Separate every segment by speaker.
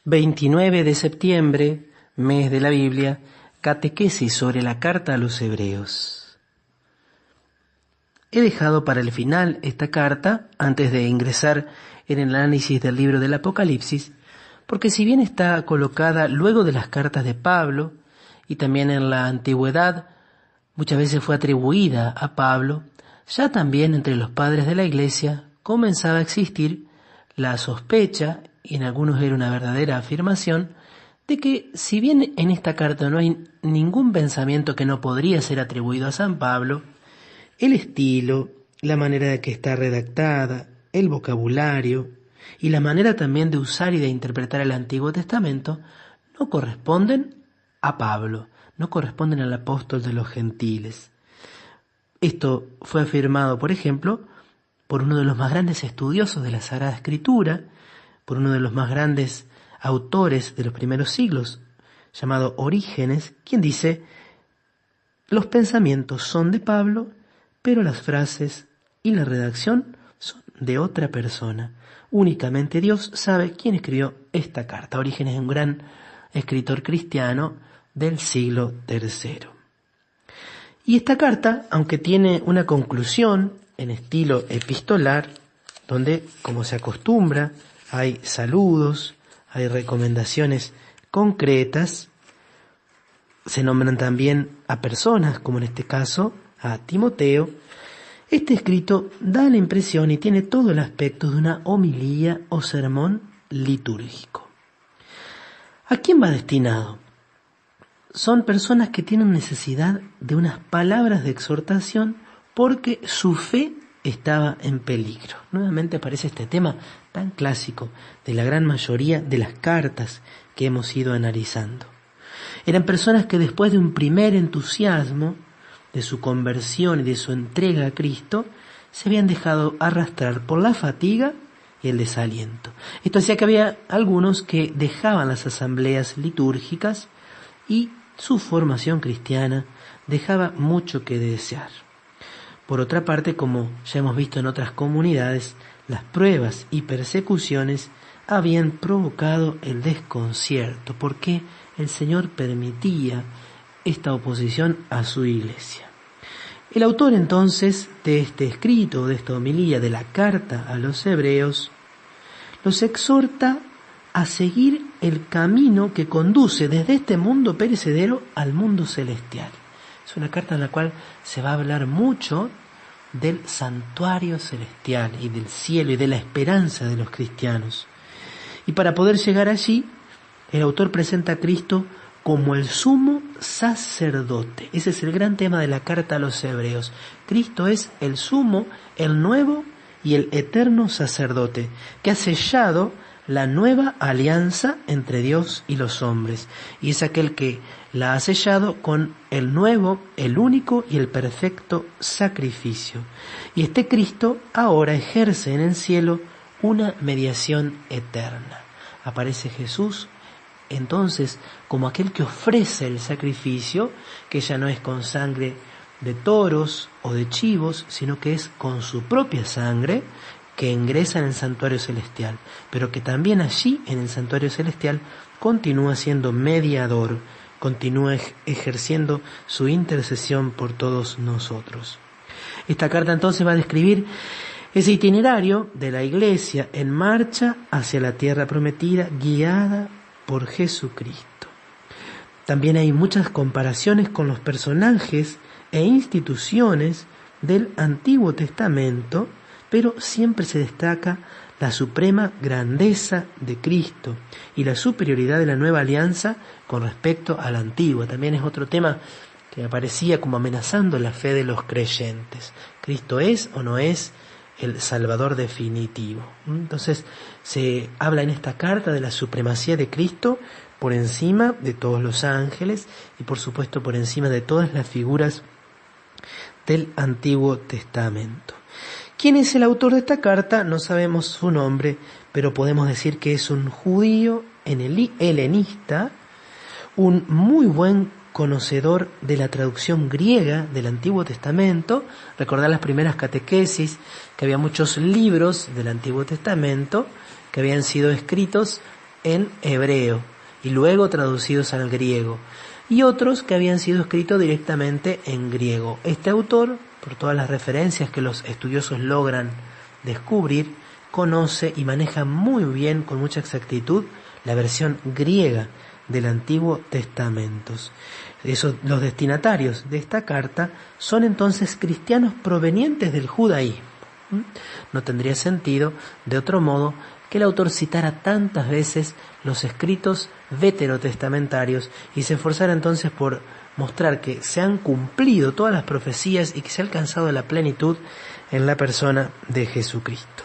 Speaker 1: 29 de septiembre, mes de la Biblia, catequesis sobre la carta a los Hebreos. He dejado para el final esta carta, antes de ingresar en el análisis del libro del Apocalipsis, porque si bien está colocada luego de las cartas de Pablo, y también en la antigüedad muchas veces fue atribuida a Pablo, ya también entre los padres de la Iglesia comenzaba a existir la sospecha, y en algunos era una verdadera afirmación, de que si bien en esta carta no hay ningún pensamiento que no podría ser atribuido a San Pablo, el estilo, la manera de que está redactada, el vocabulario y la manera también de usar y de interpretar el Antiguo Testamento no corresponden a Pablo, no corresponden al apóstol de los gentiles. Esto fue afirmado, por ejemplo, por uno de los más grandes estudiosos de la Sagrada Escritura, por uno de los más grandes autores de los primeros siglos, llamado Orígenes, quien dice: los pensamientos son de Pablo, pero las frases y la redacción son de otra persona. Únicamente Dios sabe quién escribió esta carta. Orígenes es un gran escritor cristiano del siglo III. Y esta carta, aunque tiene una conclusión en estilo epistolar, donde, como se acostumbra, hay saludos, hay recomendaciones concretas, se nombran también a personas, como en este caso a Timoteo. Este escrito da la impresión y tiene todo el aspecto de una homilía o sermón litúrgico. ¿A quién va destinado? Son personas que tienen necesidad de unas palabras de exhortación porque su fe estaba en peligro. Nuevamente aparece este tema tan clásico de la gran mayoría de las cartas que hemos ido analizando. Eran personas que después de un primer entusiasmo de su conversión y de su entrega a Cristo, se habían dejado arrastrar por la fatiga y el desaliento. Esto hacía que había algunos que dejaban las asambleas litúrgicas y su formación cristiana dejaba mucho que desear. Por otra parte, como ya hemos visto en otras comunidades, las pruebas y persecuciones habían provocado el desconcierto, porque el Señor permitía esta oposición a su iglesia. El autor entonces de este escrito, de esta homilía, de la carta a los Hebreos, los exhorta a seguir el camino que conduce desde este mundo perecedero al mundo celestial. Es una carta en la cual se va a hablar mucho del santuario celestial y del cielo y de la esperanza de los cristianos. Y para poder llegar allí, el autor presenta a Cristo como el sumo sacerdote. Ese es el gran tema de la carta a los Hebreos. Cristo es el sumo, el nuevo y el eterno sacerdote, que ha sellado la nueva alianza entre Dios y los hombres, y es aquel que la ha sellado con el nuevo, el único y el perfecto sacrificio. Y este Cristo ahora ejerce en el cielo una mediación eterna. Aparece Jesús entonces como aquel que ofrece el sacrificio, que ya no es con sangre de toros o de chivos, sino que es con su propia sangre, que ingresa en el santuario celestial, pero que también allí en el santuario celestial continúa siendo mediador, continúa ejerciendo su intercesión por todos nosotros. Esta carta entonces va a describir ese itinerario de la Iglesia en marcha hacia la tierra prometida, guiada por Jesucristo. También hay muchas comparaciones con los personajes e instituciones del Antiguo Testamento, pero siempre se destaca la suprema grandeza de Cristo y la superioridad de la nueva alianza con respecto a la antigua. También es otro tema que aparecía como amenazando la fe de los creyentes. ¿Cristo es o no es el Salvador definitivo? Entonces se habla en esta carta de la supremacía de Cristo por encima de todos los ángeles y por supuesto por encima de todas las figuras del Antiguo Testamento. ¿Quién es el autor de esta carta? No sabemos su nombre, pero podemos decir que es un judío helenista, un muy buen conocedor de la traducción griega del Antiguo Testamento. Recordar las primeras catequesis, que había muchos libros del Antiguo Testamento que habían sido escritos en hebreo y luego traducidos al griego, y otros que habían sido escritos directamente en griego. Este autor, por todas las referencias que los estudiosos logran descubrir, conoce y maneja muy bien, con mucha exactitud, la versión griega del Antiguo Testamento. Los destinatarios de esta carta son entonces cristianos provenientes del judaísmo. No tendría sentido, de otro modo, que el autor citara tantas veces los escritos veterotestamentarios y se esforzara entonces por mostrar que se han cumplido todas las profecías y que se ha alcanzado la plenitud en la persona de Jesucristo.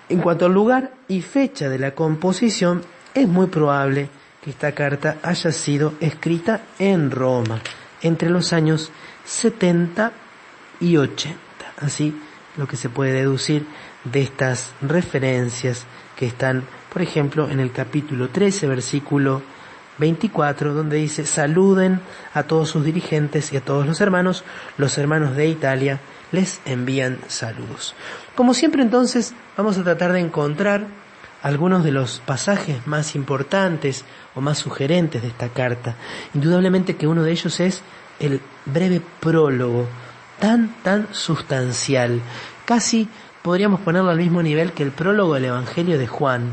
Speaker 1: En cuanto al lugar y fecha de la composición, es muy probable que esta carta haya sido escrita en Roma entre los años 70 y 80. Así lo que se puede deducir de estas referencias que están, por ejemplo, en el capítulo 13, versículo 24, donde dice: saluden a todos sus dirigentes y a todos los hermanos de Italia les envían saludos. Como siempre, entonces, vamos a tratar de encontrar algunos de los pasajes más importantes o más sugerentes de esta carta. Indudablemente que uno de ellos es el breve prólogo, tan sustancial. Casi podríamos ponerlo al mismo nivel que el prólogo del Evangelio de Juan.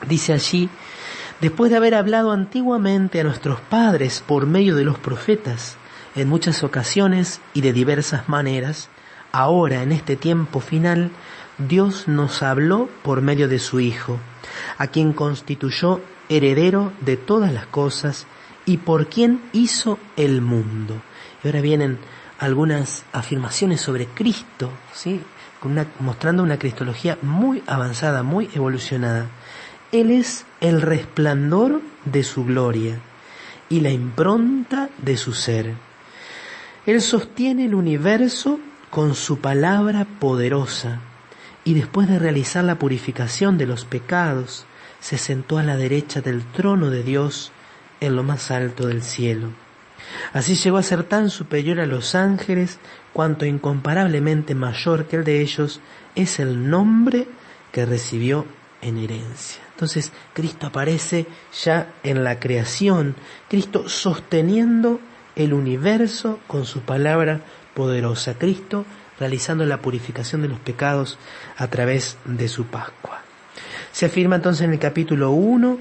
Speaker 1: Dice allí: después de haber hablado antiguamente a nuestros padres por medio de los profetas, en muchas ocasiones y de diversas maneras, ahora en este tiempo final, Dios nos habló por medio de su Hijo, a quien constituyó heredero de todas las cosas y por quien hizo el mundo. Y ahora vienen algunas afirmaciones sobre Cristo, ¿sí? Mostrando una cristología muy avanzada, muy evolucionada. Él es el resplandor de su gloria y la impronta de su ser. Él sostiene el universo con su palabra poderosa, y después de realizar la purificación de los pecados, se sentó a la derecha del trono de Dios en lo más alto del cielo. Así llegó a ser tan superior a los ángeles, cuanto incomparablemente mayor que el de ellos es el nombre que recibió en herencia. Entonces, Cristo aparece ya en la creación, Cristo sosteniendo el universo con su palabra poderosa, Cristo realizando la purificación de los pecados a través de su Pascua. Se afirma entonces en el capítulo 1,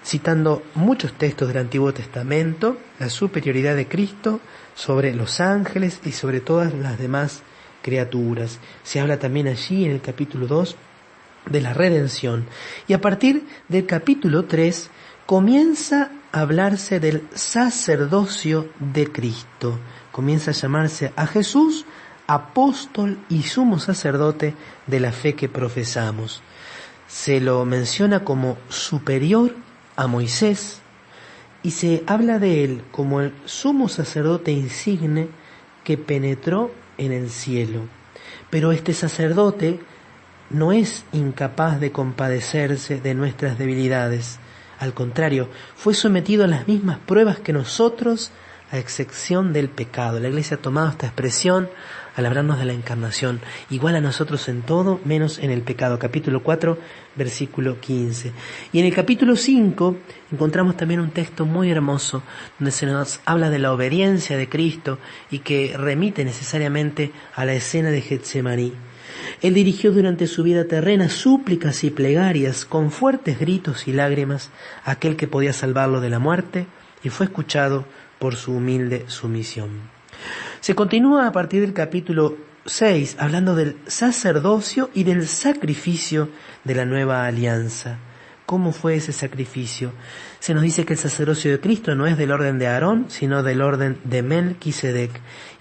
Speaker 1: citando muchos textos del Antiguo Testamento, la superioridad de Cristo sobre los ángeles y sobre todas las demás criaturas. Se habla también allí en el capítulo 2 de la redención. Y a partir del capítulo 3 comienza a hablarse del sacerdocio de Cristo. Comienza a llamarse a Jesús apóstol y sumo sacerdote de la fe que profesamos. Se lo menciona como superior a Moisés y se habla de él como el sumo sacerdote insigne que penetró en el cielo. Pero este sacerdote no es incapaz de compadecerse de nuestras debilidades. Al contrario, fue sometido a las mismas pruebas que nosotros, a excepción del pecado. La Iglesia ha tomado esta expresión al hablarnos de la encarnación, igual a nosotros en todo, menos en el pecado. Capítulo 4, versículo 15. Y en el capítulo 5 encontramos también un texto muy hermoso, donde se nos habla de la obediencia de Cristo y que remite necesariamente a la escena de Getsemaní. Él dirigió durante su vida terrena súplicas y plegarias con fuertes gritos y lágrimas a aquel que podía salvarlo de la muerte, y fue escuchado por su humilde sumisión. Se continúa a partir del capítulo 6 hablando del sacerdocio y del sacrificio de la nueva alianza. ¿Cómo fue ese sacrificio? Se nos dice que el sacerdocio de Cristo no es del orden de Aarón, sino del orden de Melquisedec,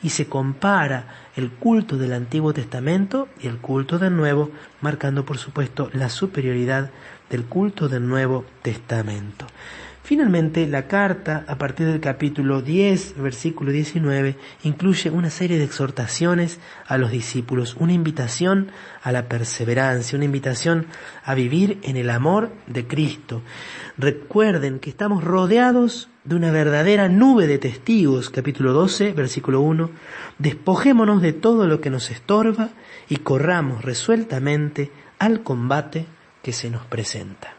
Speaker 1: y se compara el culto del Antiguo Testamento y el culto del Nuevo, marcando por supuesto la superioridad del culto del Nuevo Testamento. Finalmente, la carta, a partir del capítulo 10, versículo 19, incluye una serie de exhortaciones a los discípulos, una invitación a la perseverancia, una invitación a vivir en el amor de Cristo. Recuerden que estamos rodeados de una verdadera nube de testigos, capítulo 12, versículo 1, despojémonos de todo lo que nos estorba y corramos resueltamente al combate que se nos presenta.